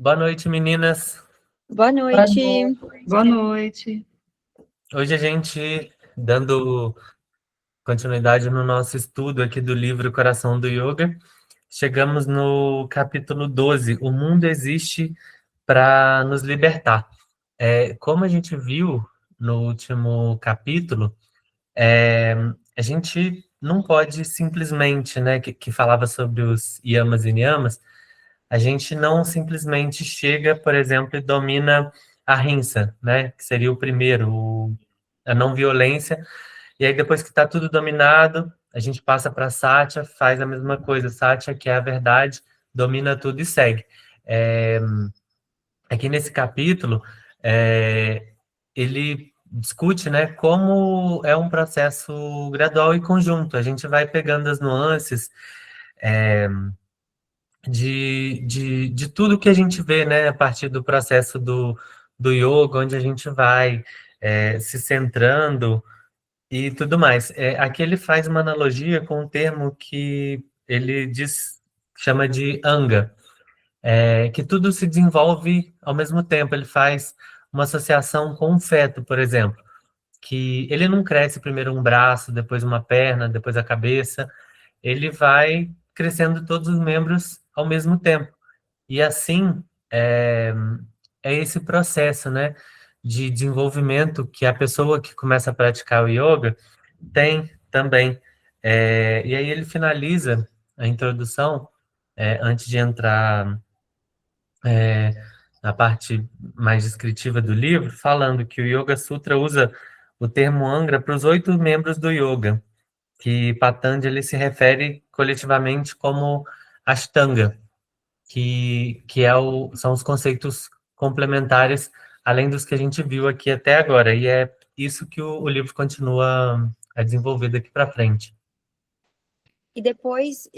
Boa noite, meninas. Boa Boa noite. noite. Boa noite. Hoje a gente, dando continuidade no nosso estudo aqui do livro Coração do Yoga, chegamos no capítulo 12. O mundo existe para nos libertar. Como a gente viu no último capítulo, a gente não pode simplesmente, né, que falava sobre os yamas e niyamas, a gente não simplesmente chega, por exemplo, e domina a rinsa, né? Que seria o primeiro, a não violência. E aí, depois que está tudo dominado, a gente passa para Satya, faz a mesma coisa. Satya, que é a verdade, domina tudo e segue. É, Aqui nesse capítulo, ele discute, né, como é um processo gradual e conjunto. A gente vai pegando as nuances, de tudo que a gente vê, né, a partir do processo do yoga, onde a gente vai se centrando e tudo mais. Aqui ele faz uma analogia com um termo que ele chama de anga, que tudo se desenvolve ao mesmo tempo. Ele faz uma associação com um feto, por exemplo, que ele não cresce primeiro um braço, depois uma perna, depois a cabeça, ele vai crescendo todos os membros ao mesmo tempo. E assim, é, é esse processo, né, de desenvolvimento que a pessoa que começa a praticar o yoga tem também. E aí ele finaliza a introdução, antes de entrar na parte mais descritiva do livro, falando que o Yoga Sutra usa o termo Angra para os 8 membros do yoga, que Patanjali se refere coletivamente como Ashtanga, que são os conceitos complementares, além dos que a gente viu aqui até agora. E é isso que o livro continua a desenvolver daqui para frente. E depois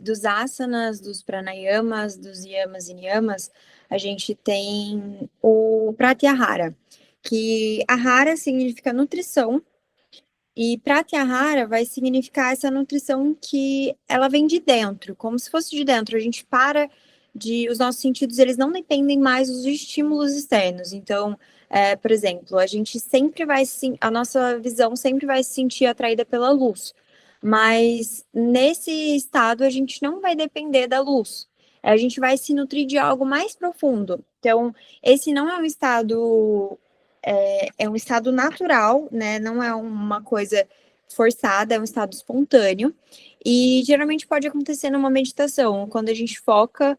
dos asanas, dos pranayamas, dos yamas e niyamas, a gente tem o pratyahara, que ahara significa nutrição, e pratyahara vai significar essa nutrição que ela vem de dentro, como se fosse de dentro. A gente para os nossos sentidos, eles não dependem mais dos estímulos externos. Então, por exemplo, a gente sempre vai, a nossa visão sempre vai se sentir atraída pela luz. Mas nesse estado a gente não vai depender da luz. A gente vai se nutrir de algo mais profundo. Então, esse não é um estado é um estado natural, né? Não é uma coisa forçada, é um estado espontâneo. E geralmente pode acontecer numa meditação, quando a gente foca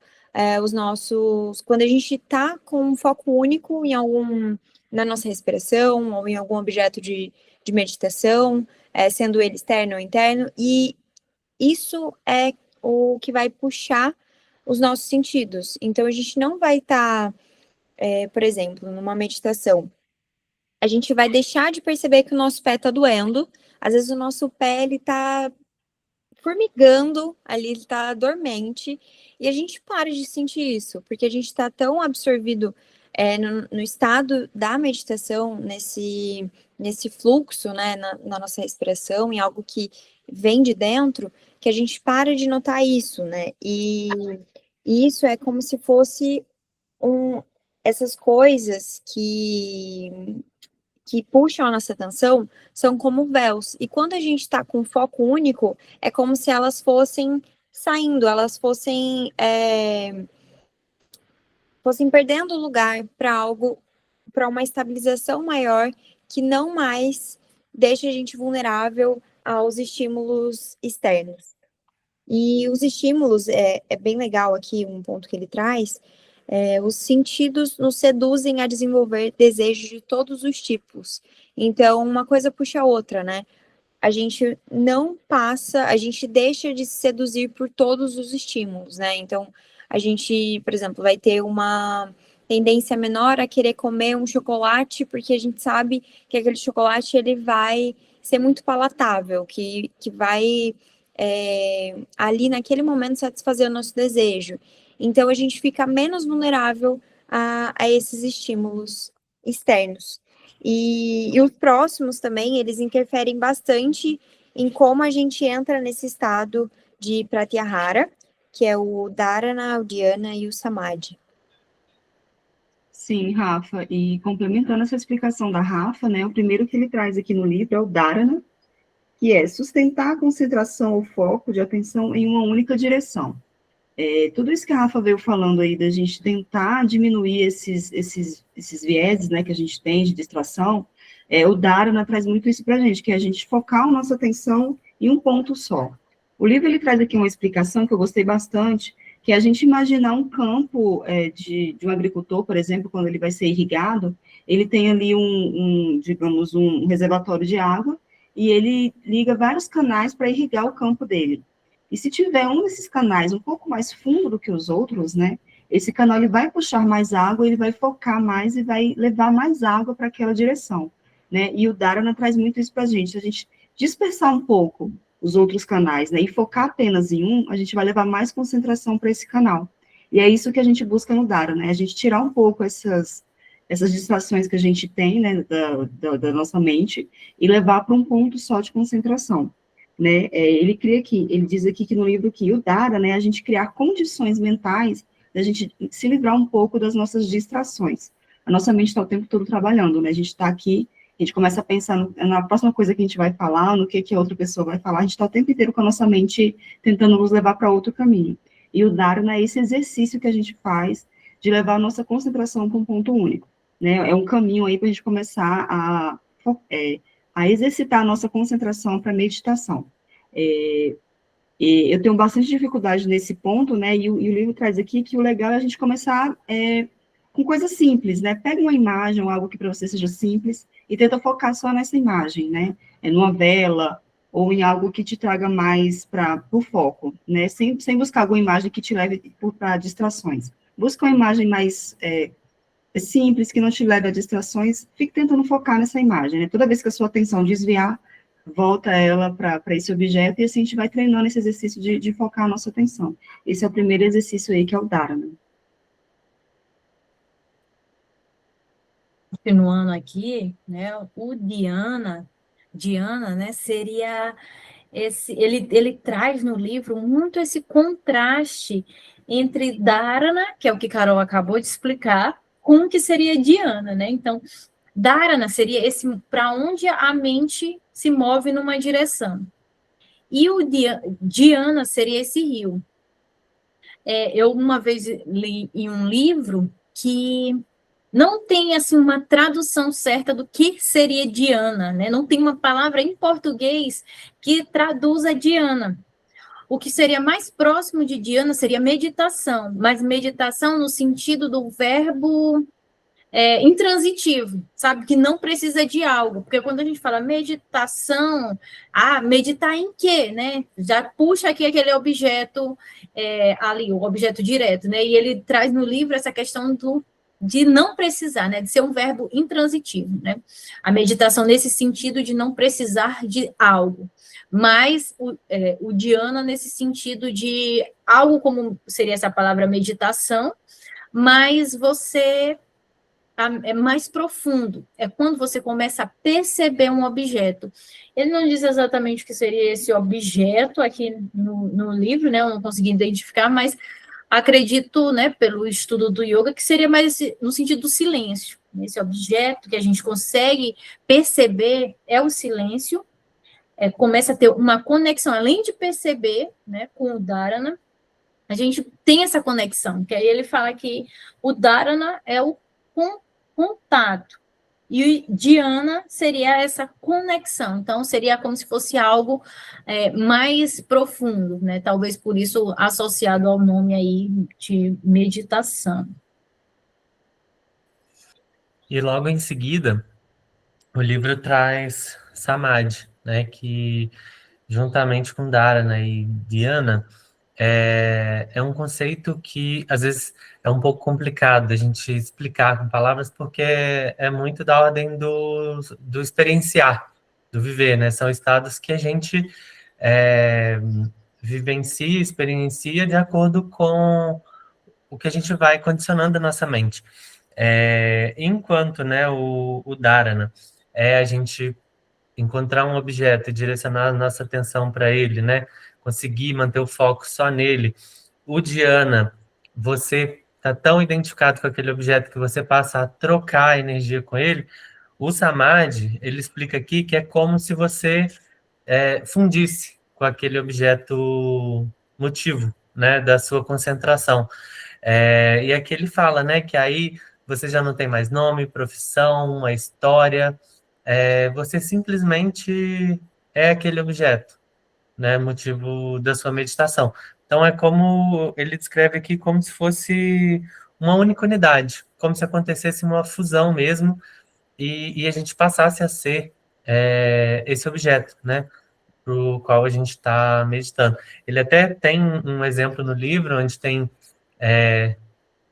quando a gente está com um foco único na nossa respiração ou em algum objeto de meditação, sendo ele externo ou interno, e isso é o que vai puxar os nossos sentidos. Então a gente não vai estar, por exemplo, numa meditação, a gente vai deixar de perceber que o nosso pé está doendo. Às vezes o nosso pé ele está formigando ali, ele está dormente, e a gente para de sentir isso, porque a gente está tão absorvido no estado da meditação, nesse fluxo, né, na nossa respiração, em algo que vem de dentro, que a gente para de notar isso, né? E isso é como se fosse essas coisas que puxam a nossa atenção são como véus. E quando a gente está com foco único, é como se elas fossem saindo, elas fossem perdendo lugar para algo, para uma estabilização maior que não mais deixa a gente vulnerável aos estímulos externos. E os estímulos, é bem legal aqui um ponto que ele traz, os sentidos nos seduzem a desenvolver desejos de todos os tipos. Então, uma coisa puxa a outra, né? A gente não passa, a gente deixa de se seduzir por todos os estímulos, né? Então, a gente, por exemplo, vai ter uma tendência menor a querer comer um chocolate, porque a gente sabe que aquele chocolate ele vai ser muito palatável, que vai ali naquele momento satisfazer o nosso desejo. Então, a gente fica menos vulnerável a esses estímulos externos. E os próximos também, eles interferem bastante em como a gente entra nesse estado de Pratyahara, que é o Dharana, o Dhyana e o Samadhi. Sim, Rafa, e complementando essa explicação da Rafa, né, o primeiro que ele traz aqui no livro é o Dharana, que é sustentar a concentração ou foco de atenção em uma única direção. Tudo isso que a Rafa veio falando aí, da gente tentar diminuir esses vieses, né, que a gente tem de distração, o Dharana traz muito isso para a gente, que é a gente focar a nossa atenção em um ponto só. O livro, ele traz aqui uma explicação que eu gostei bastante, que é a gente imaginar um campo de um agricultor, por exemplo, quando ele vai ser irrigado, ele tem ali digamos, um reservatório de água, e ele liga vários canais para irrigar o campo dele. E se tiver um desses canais um pouco mais fundo do que os outros, né, esse canal ele vai puxar mais água, ele vai focar mais e vai levar mais água para aquela direção, né? E o Dharana traz muito isso para a gente dispersar um pouco os outros canais, né, e focar apenas em um, a gente vai levar mais concentração para esse canal. E é isso que a gente busca no Dharana, né, a gente tirar um pouco essas distrações que a gente tem, né, da nossa mente, e levar para um ponto só de concentração. Né, ele diz aqui que no livro que o Dara, né, a gente criar condições mentais da gente se livrar um pouco das nossas distrações. A nossa mente está o tempo todo trabalhando, né, a gente está aqui, a gente começa a pensar na próxima coisa que a gente vai falar, no que a outra pessoa vai falar, a gente está o tempo inteiro com a nossa mente tentando nos levar para outro caminho. E o Dharana é esse exercício que a gente faz de levar a nossa concentração para um ponto único, né, é um caminho aí para a gente começar a exercitar a nossa concentração para meditação. Eu tenho bastante dificuldade nesse ponto, né, e o livro traz aqui que o legal é a gente começar com coisas simples, né, pega uma imagem ou algo que para você seja simples e tenta focar só nessa imagem, né, numa vela ou em algo que te traga mais para o foco, né, sem buscar alguma imagem que te leve para distrações. Busca uma imagem mais simples, que não te leve a distrações, fique tentando focar nessa imagem, né? Toda vez que a sua atenção desviar, volta ela para esse objeto, e assim a gente vai treinando esse exercício de focar a nossa atenção. Esse é o primeiro exercício aí, que é o Dharana. Continuando aqui, né, o Diana, né, seria ele traz no livro muito esse contraste entre Dharana, que é o que Carol acabou de explicar, com o que seria Diana, né? Então, Dharana seria esse para onde a mente se move numa direção. E o Diana seria esse rio. Eu uma vez li em um livro que não tem assim uma tradução certa do que seria Diana, né? Não tem uma palavra em português que traduza Diana. O que seria mais próximo de Diana seria meditação, mas meditação no sentido do verbo intransitivo, sabe? Que não precisa de algo, porque quando a gente fala meditação, meditar em quê, né? Já puxa aqui aquele objeto ali, o objeto direto, né? E ele traz no livro essa questão de não precisar, né? De ser um verbo intransitivo, né? A meditação nesse sentido de não precisar de algo. Mas o Diana nesse sentido de algo como seria essa palavra meditação, mas você é mais profundo, é quando você começa a perceber um objeto. Ele não diz exatamente o que seria esse objeto aqui no livro, né? Eu não consegui identificar, mas acredito, né, pelo estudo do yoga, que seria mais no sentido do silêncio. Esse objeto que a gente consegue perceber é o silêncio, começa a ter uma conexão, além de perceber, né, com o Dharana, a gente tem essa conexão, que aí ele fala que o Dharana é o contato, e o Dhyana seria essa conexão, então seria como se fosse algo mais profundo, né? Talvez por isso associado ao nome aí de meditação. E logo em seguida, o livro traz Samadhi, né, que juntamente com Dharana e Dhyana, é um conceito que, às vezes, é um pouco complicado a gente explicar com palavras, porque é muito da ordem do experienciar, do viver, né? São estados que a gente vivencia, experiencia de acordo com o que a gente vai condicionando a nossa mente. Enquanto, né, o Dharana é a gente encontrar um objeto e direcionar a nossa atenção para ele, né? Conseguir manter o foco só nele. O Dhyana, você está tão identificado com aquele objeto que você passa a trocar energia com ele, o Samadhi, ele explica aqui que é como se você fundisse com aquele objeto motivo, né, da sua concentração. E aqui ele fala, né, que aí você já não tem mais nome, profissão, uma história, você simplesmente é aquele objeto, né, motivo da sua meditação. Então é como ele descreve aqui, como se fosse uma única unidade, como se acontecesse uma fusão mesmo, e a gente passasse a ser esse objeto, né, para o qual a gente está meditando. Ele até tem um exemplo no livro, onde tem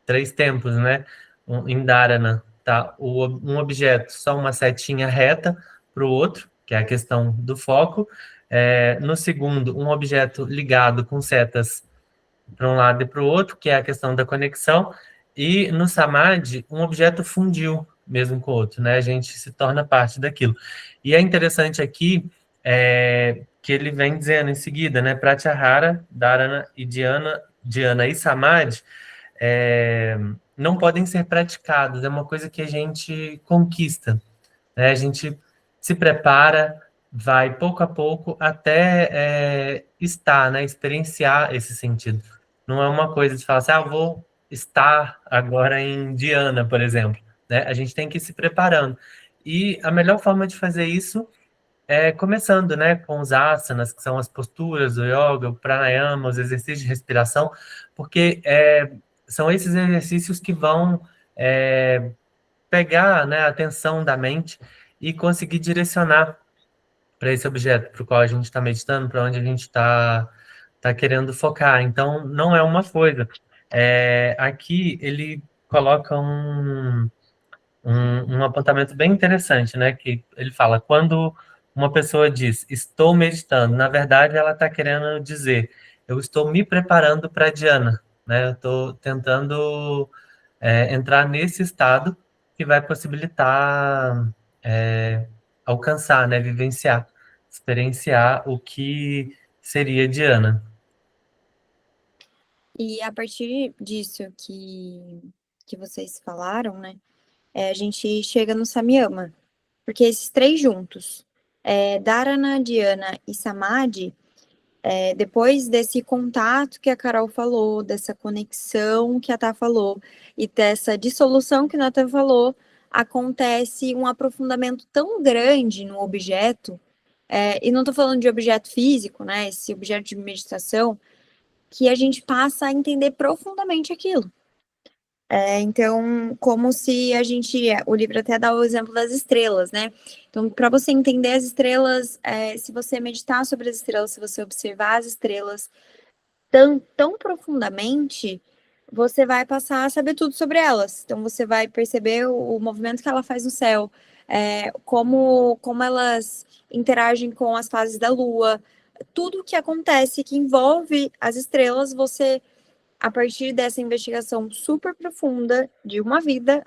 3 tempos, né, em Dharana, tá, um objeto, só uma setinha reta para o outro, que é a questão do foco. No segundo, um objeto ligado com setas para um lado e para o outro, que é a questão da conexão, e no Samadhi, um objeto fundiu mesmo com o outro, né? A gente se torna parte daquilo. E é interessante aqui que ele vem dizendo em seguida, né? Pratyahara, Dharana e Dhyana e Samadhi não podem ser praticados, é uma coisa que a gente conquista, né? A gente se prepara, vai pouco a pouco até estar, né? Experienciar esse sentido. Não é uma coisa de falar assim, eu vou estar agora em Dhyana, por exemplo, né? A gente tem que ir se preparando. E a melhor forma de fazer isso é começando, né, com os asanas, que são as posturas do yoga, o pranayama, os exercícios de respiração, porque são esses exercícios que vão pegar, né, a atenção da mente e conseguir direcionar para esse objeto, para o qual a gente está meditando, para onde a gente está querendo focar. Então, não é uma coisa. Aqui ele coloca um apontamento bem interessante, né? Que ele fala, quando uma pessoa diz, estou meditando, na verdade ela está querendo dizer, eu estou me preparando para a dhyana, né? Eu estou tentando entrar nesse estado que vai possibilitar alcançar, né? Vivenciar, experienciar o que seria dhyana. E a partir disso que vocês falaram, né? A gente chega no Samyama, porque esses 3 juntos, Dharana, Dhyana e Samadhi, depois desse contato que a Carol falou, dessa conexão que a Tá falou, e dessa dissolução que a Natan falou, acontece um aprofundamento tão grande no objeto, e não estou falando de objeto físico, né, esse objeto de meditação, que a gente passa a entender profundamente aquilo. Então, como se a gente... O livro até dá o exemplo das estrelas, né? Então, para você entender as estrelas, se você meditar sobre as estrelas, se você observar as estrelas tão profundamente, você vai passar a saber tudo sobre elas. Então, você vai perceber o movimento que ela faz no céu, como elas interagem com as fases da Lua, tudo que acontece que envolve as estrelas, você... A partir dessa investigação super profunda de uma vida,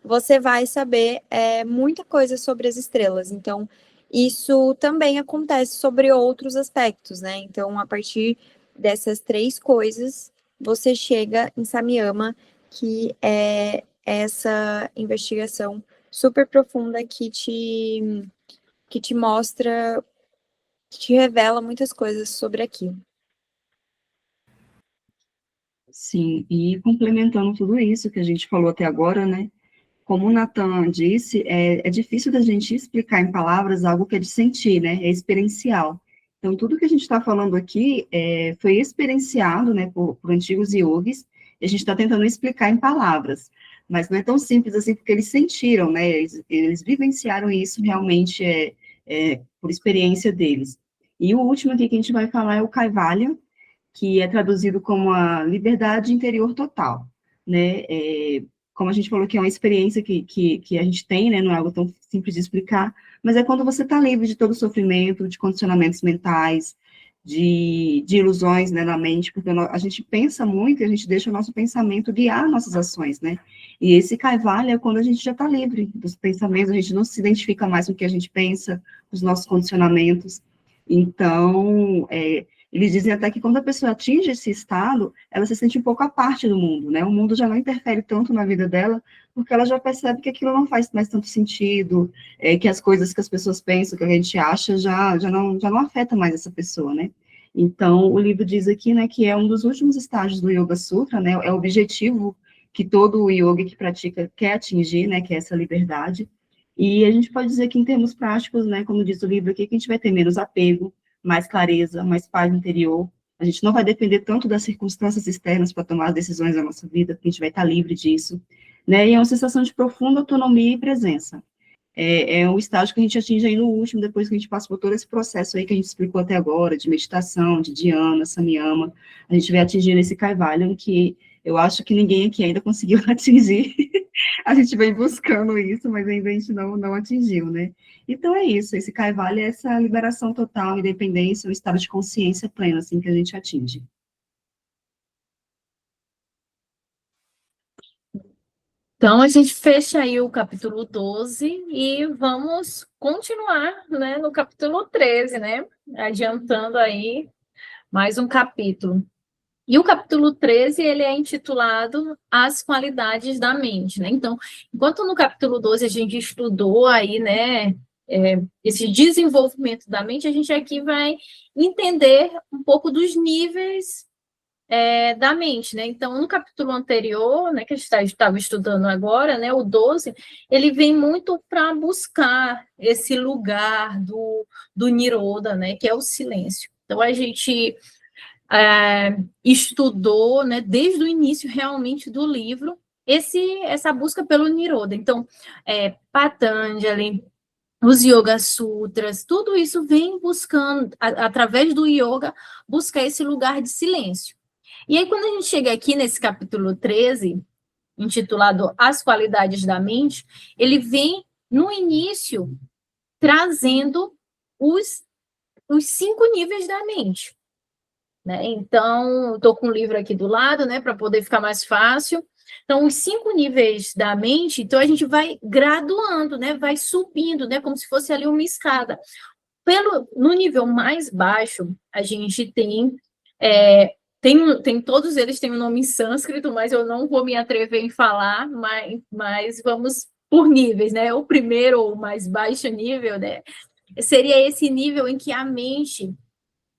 você vai saber muita coisa sobre as estrelas. Então, isso também acontece sobre outros aspectos, né? Então, a partir dessas 3 coisas, você chega em Samyama, que é essa investigação super profunda que te mostra, que te revela muitas coisas sobre aquilo. Sim, e complementando tudo isso que a gente falou até agora, né? Como o Natan disse, é difícil da gente explicar em palavras algo que é de sentir, né? É experiencial. Então, tudo que a gente está falando aqui foi experienciado, né, por antigos yogis, e a gente está tentando explicar em palavras. Mas não é tão simples assim, porque eles sentiram, né? Eles vivenciaram isso realmente por experiência deles. E o último aqui que a gente vai falar é o Kaivalya, que é traduzido como a liberdade interior total, né? Como a gente falou que é uma experiência que a gente tem, né? Não é algo tão simples de explicar, mas é quando você está livre de todo sofrimento, de condicionamentos mentais, de ilusões, né, na mente, porque a gente pensa muito e a gente deixa o nosso pensamento guiar nossas ações, né? E esse Kaivalya é quando a gente já está livre dos pensamentos, a gente não se identifica mais com o que a gente pensa, os nossos condicionamentos. Então, Eles dizem até que quando a pessoa atinge esse estado, ela se sente um pouco à parte do mundo, né? O mundo já não interfere tanto na vida dela, porque ela já percebe que aquilo não faz mais tanto sentido, que as coisas que as pessoas pensam, que a gente acha, já não afeta mais essa pessoa, né? Então, o livro diz aqui, né, que é um dos últimos estágios do Yoga Sutra, né? É o objetivo que todo o yoga que pratica quer atingir, né? Que é essa liberdade. E a gente pode dizer que, em termos práticos, né, como diz o livro aqui, que a gente vai ter menos apego, mais clareza, mais paz interior. A gente não vai depender tanto das circunstâncias externas para tomar as decisões da nossa vida, porque a gente vai estar livre disso, né? E é uma sensação de profunda autonomia e presença. É o estágio que a gente atinge aí no último, depois que a gente passa por todo esse processo aí que a gente explicou até agora, de meditação, de dhyana, samyama, a gente vai atingir esse Kaivalya, que eu acho que ninguém aqui ainda conseguiu atingir. A gente vem buscando isso, mas ainda a gente não atingiu, né? Então é isso, esse Kaivalya é essa liberação total, independência, um estado de consciência plena, assim, que a gente atinge. Então, a gente fecha aí o capítulo 12 e vamos continuar, né, no capítulo 13, né? Adiantando aí mais um capítulo. E o capítulo 13, ele é intitulado As Qualidades da Mente, né? Então, enquanto no capítulo 12 a gente estudou aí, né, esse desenvolvimento da mente, a gente aqui vai entender um pouco dos níveis da mente, né? Então, no capítulo anterior, né, que a gente estava estudando agora, né, o 12, ele vem muito para buscar esse lugar do Niroda, né, que é o silêncio. Então, a gente estudou, né, desde o início realmente do livro, essa busca pelo Niroda. Então, Patanjali, os Yoga Sutras, tudo isso vem buscando, através do yoga, buscar esse lugar de silêncio. E aí, quando a gente chega aqui nesse capítulo 13, intitulado As Qualidades da Mente, ele vem, no início, trazendo os 5 níveis da mente, né? Então, estou com o livro aqui do lado, né, para poder ficar mais fácil. Então, os 5 níveis da mente, então a gente vai graduando, né, vai subindo, né, como se fosse ali uma escada. No nível mais baixo, a gente tem todos eles têm um nome em sânscrito, mas eu não vou me atrever em falar, mas vamos por níveis, né? O primeiro, ou mais baixo nível, né, seria esse nível em que a mente,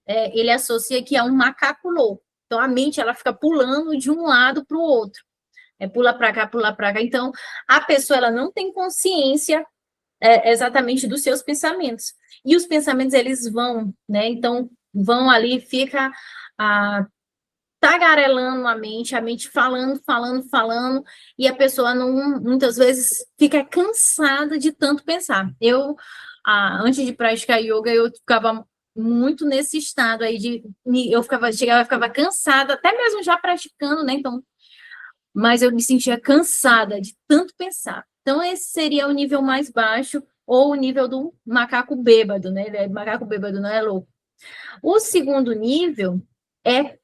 ele associa que é um macaco louco. Então, a mente, ela fica pulando de um lado para o outro. Pula para cá, pula para cá. Então, a pessoa, ela não tem consciência exatamente dos seus pensamentos. E os pensamentos, eles vão, né? Então, vão ali, fica tagarelando a mente falando, e a pessoa muitas vezes fica cansada de tanto pensar. Antes de praticar yoga, eu ficava muito nesse estado aí chegava, ficava cansada, até mesmo já praticando, né? Então, mas eu me sentia cansada de tanto pensar. Então, esse seria o nível mais baixo, ou o nível do macaco bêbado, né? Macaco bêbado não é louco. O segundo nível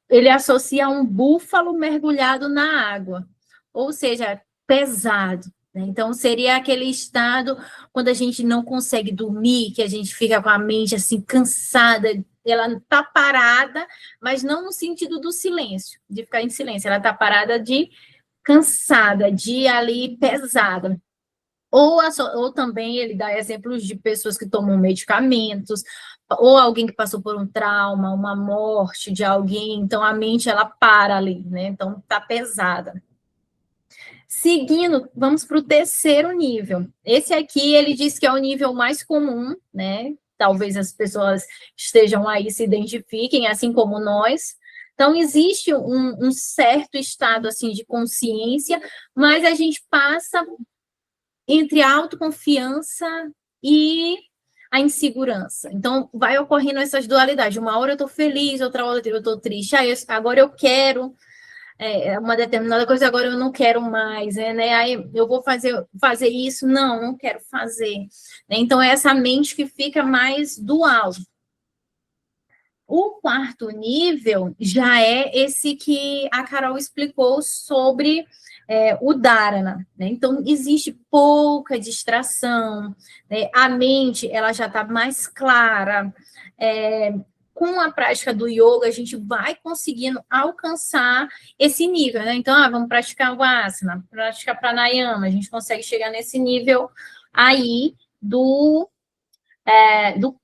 ele associa a um búfalo mergulhado na água, ou seja, pesado, né? Então, seria aquele estado quando a gente não consegue dormir, que a gente fica com a mente assim cansada, ela está parada, mas não no sentido do silêncio, de ficar em silêncio, ela está parada de cansada, de ali pesada. Ou também ele dá exemplos de pessoas que tomam medicamentos, ou alguém que passou por um trauma, uma morte de alguém, então a mente, ela para ali, né? Então tá pesada. Seguindo, vamos para o terceiro nível. Esse aqui, ele diz que é o nível mais comum, né? Talvez as pessoas estejam aí, se identifiquem, assim como nós. Então, existe um certo estado, assim, de consciência, mas a gente passa entre a autoconfiança e a insegurança. Então, vai ocorrendo essas dualidades. Uma hora eu estou feliz, outra hora eu estou triste. Agora eu quero uma determinada coisa, agora eu não quero mais, né? Aí eu vou fazer isso, não quero fazer. Né? Então, é essa mente que fica mais dual. O quarto nível já é esse que a Carol explicou sobre o Dharana, né? Então, existe pouca distração, né? A mente, ela já está mais clara, com a prática do yoga, a gente vai conseguindo alcançar esse nível, né? Então, vamos praticar o asana, praticar pranayama, a gente consegue chegar nesse nível aí do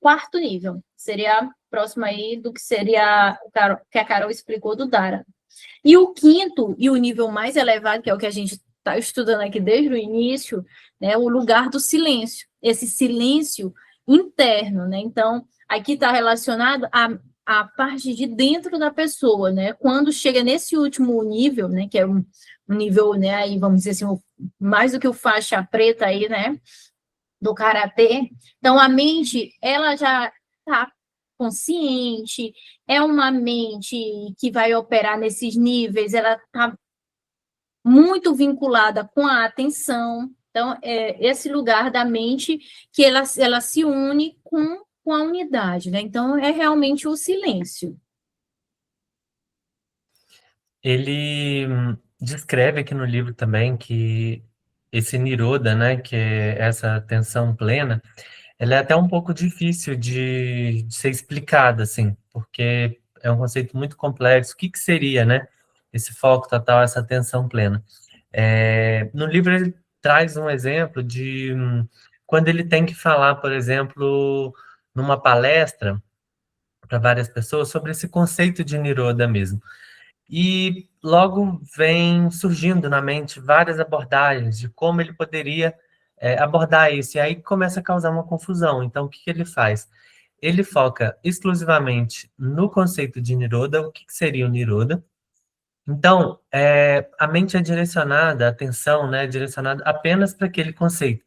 quarto nível. Seria próximo aí do que seria que a Carol explicou do Dharana. E o quinto, e o nível mais elevado, que é o que a gente está estudando aqui desde o início, né, o lugar do silêncio, esse silêncio interno, né? Então, aqui está relacionado à parte de dentro da pessoa, né? Quando chega nesse último nível, né, que é um nível, né, aí vamos dizer assim, mais do que o faixa preta aí, né, do karatê. Então, a mente, ela já está consciente, é uma mente que vai operar nesses níveis, ela está muito vinculada com a atenção. Então, é esse lugar da mente que ela se une com a unidade, né? Então, é realmente o silêncio. Ele descreve aqui no livro também que esse Niroda, né, que é essa atenção plena, ela é até um pouco difícil de ser explicada, assim, porque é um conceito muito complexo. O que seria, né, esse foco total, essa atenção plena? No livro ele traz um exemplo de quando ele tem que falar, por exemplo, numa palestra para várias pessoas sobre esse conceito de Niroda mesmo. E logo vem surgindo na mente várias abordagens de como ele poderia abordar isso, e aí começa a causar uma confusão. Então, o que ele faz? Ele foca exclusivamente no conceito de Niroda, o que seria o Niroda. Então, a mente é direcionada, a atenção, né, é direcionada apenas para aquele conceito.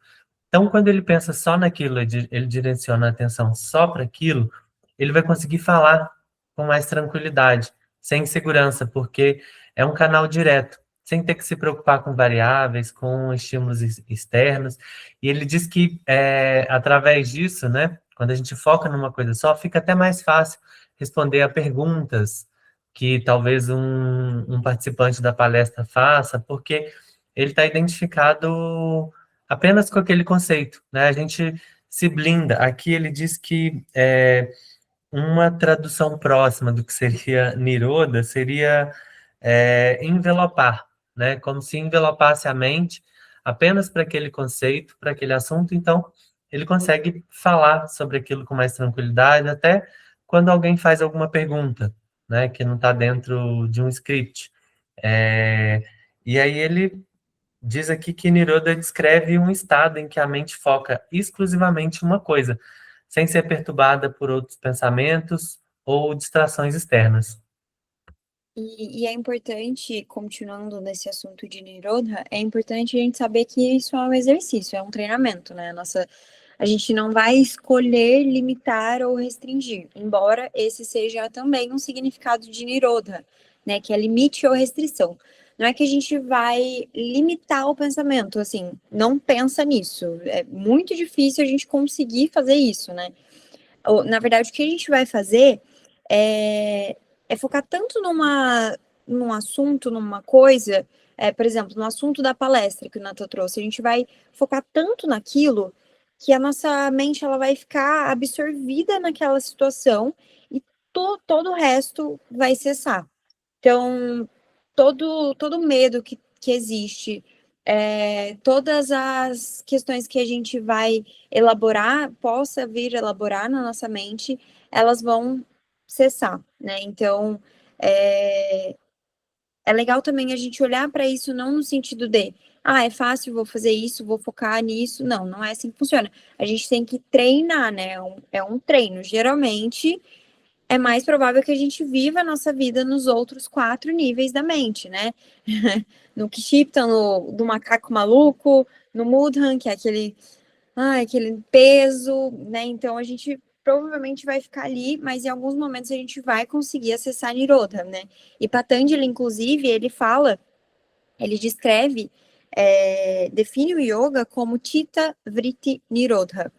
Então, quando ele pensa só naquilo, ele direciona a atenção só para aquilo, ele vai conseguir falar com mais tranquilidade, sem insegurança, porque é um canal direto, sem ter que se preocupar com variáveis, com estímulos externos. E ele diz que, através disso, né, quando a gente foca numa coisa só, fica até mais fácil responder a perguntas que talvez um participante da palestra faça, porque ele está identificado apenas com aquele conceito, né? A gente se blinda. Aqui ele diz que uma tradução próxima do que seria Niroda seria envelopar, né? Como se envelopasse a mente apenas para aquele conceito, para aquele assunto. Então, ele consegue falar sobre aquilo com mais tranquilidade, até quando alguém faz alguma pergunta, né? Que não está dentro de um script. E aí ele diz aqui que Niroda descreve um estado em que a mente foca exclusivamente em uma coisa, sem ser perturbada por outros pensamentos ou distrações externas. E é importante, continuando nesse assunto de Nirodha, é importante a gente saber que isso é um exercício, é um treinamento, né? A gente não vai escolher limitar ou restringir, embora esse seja também um significado de Nirodha, né? Que é limite ou restrição. Não é que a gente vai limitar o pensamento, assim, não pensa nisso. É muito difícil a gente conseguir fazer isso, né? Na verdade, o que a gente vai fazer é focar tanto num assunto, numa coisa, por exemplo, no assunto da palestra que o Nata trouxe, a gente vai focar tanto naquilo que a nossa mente ela vai ficar absorvida naquela situação e todo o resto vai cessar. Então, todo medo que existe, todas as questões que a gente vai elaborar, possa vir elaborar na nossa mente, elas vão cessar, né? Então, é legal também a gente olhar para isso não no sentido de, é fácil, vou fazer isso, vou focar nisso. Não, não é assim que funciona. A gente tem que treinar, né? É um treino. Geralmente, é mais provável que a gente viva a nossa vida nos outros 4 níveis da mente, né? No Kshipta, do macaco maluco, no Mudhan, que é aquele peso, né? Então a gente provavelmente vai ficar ali, mas em alguns momentos a gente vai conseguir acessar Nirodha, né? E Patanjali, inclusive, ele descreve, define o yoga como Chitta Vritti Nirodha.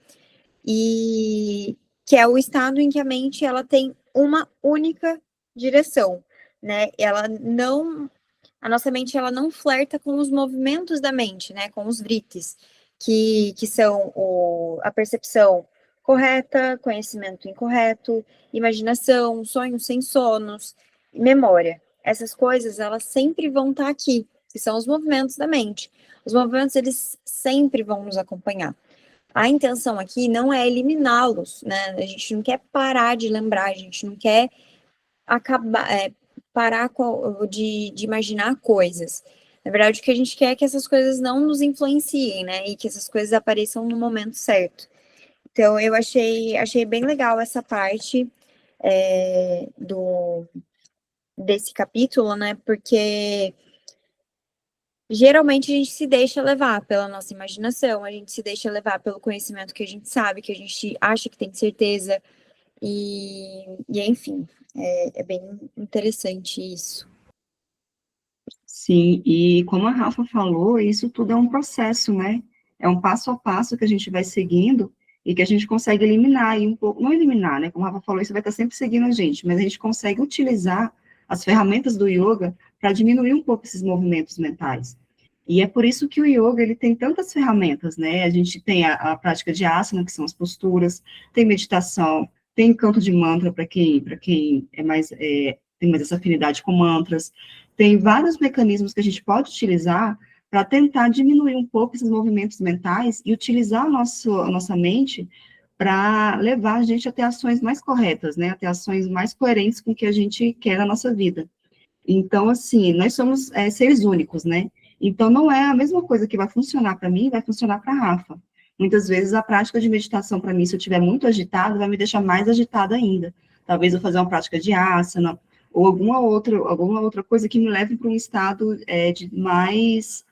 E que é o estado em que a mente ela tem uma única direção, né? A nossa mente ela não flerta com os movimentos da mente, né? Com os vrittis, que são a percepção correta, conhecimento incorreto, imaginação, sonhos sem sonos, memória. Essas coisas, elas sempre vão estar aqui, que são os movimentos da mente. Os movimentos, eles sempre vão nos acompanhar. A intenção aqui não é eliminá-los, né? A gente não quer parar de lembrar, a gente não quer parar de imaginar coisas. Na verdade, o que a gente quer é que essas coisas não nos influenciem, né? E que essas coisas apareçam no momento certo. Então, eu achei bem legal essa parte desse capítulo, né? Porque geralmente a gente se deixa levar pela nossa imaginação, a gente se deixa levar pelo conhecimento que a gente sabe, que a gente acha que tem certeza, e enfim, é bem interessante isso. Sim, e como a Rafa falou, isso tudo é um processo, né? É um passo a passo que a gente vai seguindo e que a gente consegue eliminar aí um pouco, não eliminar, né? Como a Rafa falou, isso vai estar sempre seguindo a gente, mas a gente consegue utilizar as ferramentas do yoga para diminuir um pouco esses movimentos mentais. E é por isso que o yoga, ele tem tantas ferramentas, né? A gente tem a prática de asana, que são as posturas, tem meditação, tem canto de mantra para quem tem mais essa afinidade com mantras, tem vários mecanismos que a gente pode utilizar para tentar diminuir um pouco esses movimentos mentais e utilizar a nossa mente para levar a gente a ter ações mais corretas, né? A ter ações mais coerentes com o que a gente quer na nossa vida. Então, assim, nós somos seres únicos, né? Então, não é a mesma coisa que vai funcionar para mim, vai funcionar para a Rafa. Muitas vezes, a prática de meditação, para mim, se eu estiver muito agitada, vai me deixar mais agitada ainda. Talvez eu fazer uma prática de asana, ou alguma outra coisa que me leve para um estado de mais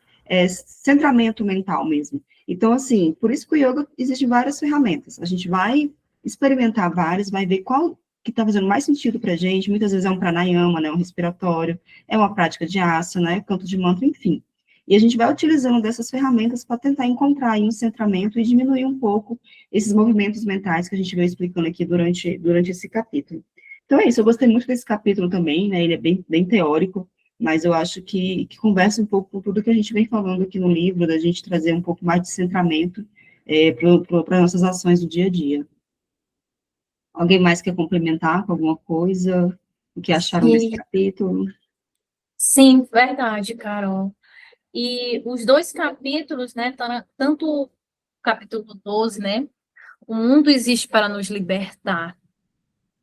centramento mental mesmo. Então, assim, por isso que o yoga existe várias ferramentas. A gente vai experimentar várias, vai ver qual que está fazendo mais sentido para a gente. Muitas vezes é um pranayama, né, um respiratório, é uma prática de asana, é canto de mantra, enfim. E a gente vai utilizando dessas ferramentas para tentar encontrar aí um centramento e diminuir um pouco esses movimentos mentais que a gente veio explicando aqui durante esse capítulo. Então é isso, eu gostei muito desse capítulo também, né, ele é bem teórico, mas eu acho que conversa um pouco com tudo que a gente vem falando aqui no livro, da gente trazer um pouco mais de centramento para nossas ações do dia a dia. Alguém mais quer complementar com alguma coisa? O que acharam desse capítulo? Sim, verdade, Carol. E os dois capítulos, né, tanto o capítulo 12, né, o mundo existe para nos libertar,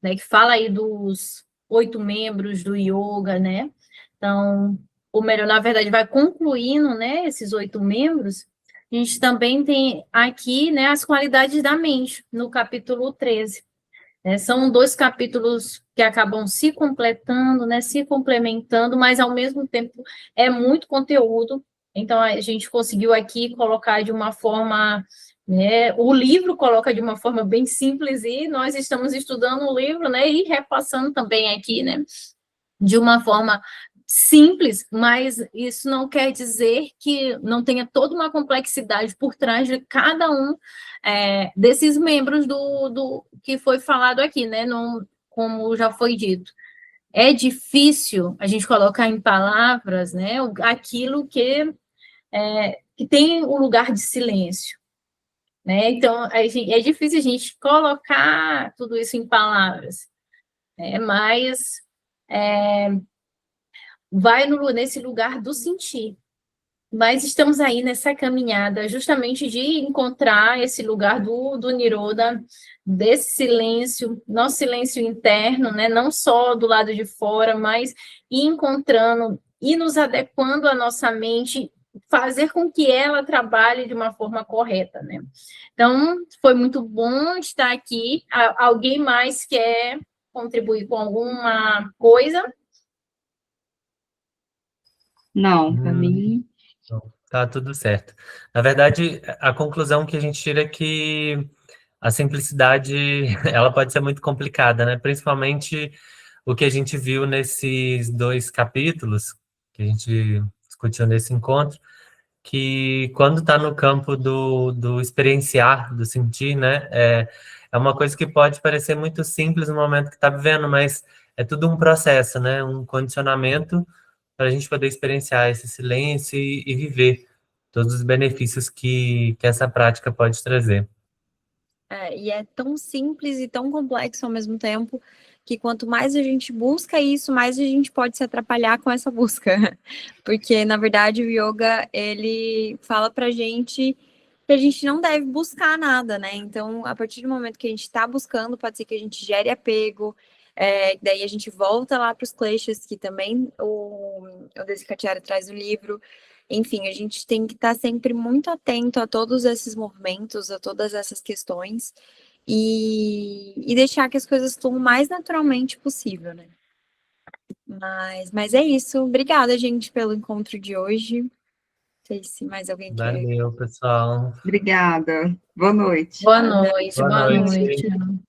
né, que fala aí dos 8 membros do yoga, né, então, ou melhor, na verdade, vai concluindo, né, esses 8 membros. A gente também tem aqui, né, as qualidades da mente, no capítulo 13. São 2 capítulos que acabam se completando, né, se complementando, mas, ao mesmo tempo, é muito conteúdo. Então, a gente conseguiu aqui colocar de uma forma, né, o livro coloca de uma forma bem simples, e nós estamos estudando o livro, né, e repassando também aqui, né, de uma forma simples, mas isso não quer dizer que não tenha toda uma complexidade por trás de cada um desses membros do que foi falado aqui, né? Não, como já foi dito. É difícil a gente colocar em palavras, né, aquilo que tem o lugar de silêncio, né? Então, é difícil a gente colocar tudo isso em palavras, né? Mas vai nesse lugar do sentir. Mas estamos aí nessa caminhada justamente de encontrar esse lugar do Niroda, desse silêncio, nosso silêncio interno, né? Não só do lado de fora, mas ir encontrando e nos adequando à nossa mente, fazer com que ela trabalhe de uma forma correta, né? Então, foi muito bom estar aqui. Alguém mais quer contribuir com alguma coisa? Não, para mim... Tá tudo certo. Na verdade, a conclusão que a gente tira é que a simplicidade, ela pode ser muito complicada, né? Principalmente o que a gente viu nesses 2 capítulos que a gente discutiu nesse encontro, que quando está no campo do experienciar, do sentir, né? É uma coisa que pode parecer muito simples no momento que está vivendo, mas é tudo um processo, né? Um condicionamento para a gente poder experienciar esse silêncio e viver todos os benefícios que essa prática pode trazer. E é tão simples e tão complexo ao mesmo tempo, que quanto mais a gente busca isso, mais a gente pode se atrapalhar com essa busca. Porque, na verdade, o yoga, ele fala pra gente que a gente não deve buscar nada, né? Então, a partir do momento que a gente está buscando, pode ser que a gente gere apego, daí a gente volta lá para os kleshas, que também o Desikachara traz no livro. Enfim, a gente tem que estar sempre muito atento a todos esses movimentos, a todas essas questões, e deixar que as coisas fluam o mais naturalmente possível, né? Mas é isso. Obrigada, gente, pelo encontro de hoje. Não sei se mais alguém quer. Valeu, pessoal. Obrigada. Boa noite. Boa Nada. noite, Boa boa noite. noite.